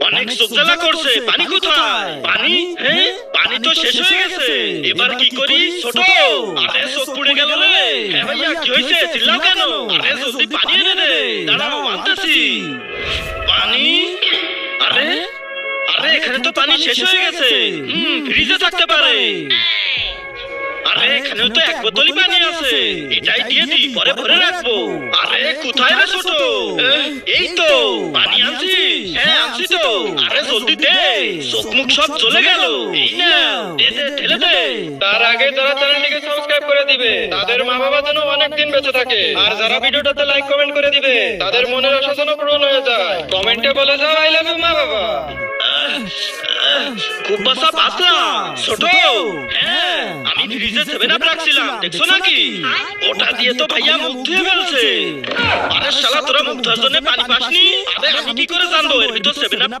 অনেক চোখজ্বালা করছে। পানি কোথায়? পানি? হ্যাঁ, পানি তো শেষ হয়ে গেছে। এবার কি করি ছোট? আরে চোখ পুড়ে গেল রে। হ্যাঁ ভাইয়া, কি হয়েছে? চিল্লাও কেন? আরে জলদি পানি এনে দে। দাঁড়াও, আনতেছি। পানি? আরে আরে এখানে তো পানি শেষ হয়ে গেছে। ফ্রিজে থাকতে পারে। আরে এখানেও তো এক বোতলই পানি আছে। এটাই দিয়ে দিই, পরে ভরে রাখবো। আরে কোথায় রে ছোট? এই তো পানি আনছি। হ্যাঁ আনছি তো। আরে জলদি দে, চোখ মুখ সব জ্বলে গেল। এই না, দে দে, ঢেলে দে। তার আগে যারা চ্যানেলটিকে সাবস্ক্রাইব করে দিবে তাদের মা বাবা যেন অনেক দিন বেঁচে থাকে, আর যারা ভিডিওটাতে লাইক কমেন্ট করে দিবে তাদের মনের আশা যেন পূরণ হয়ে যায়। কমেন্টে বলে যাও আই লাভ ইউ মা বাবা। খুব বাসা বাঁচলাম ছোট। হ্যাঁ, আমি ফ্রিজে 7 আপ রাখছিলাম, দেখছো নাকি? ওটা দিয়ে তো ভাইয়া মুখ ধুয়ে ফেলছে। আরে শালা, তোরা মুখ ধোয়ার জন্য পানি পাসনি? আরে আমি কি করে জানবো এর ভিতর 7 আপ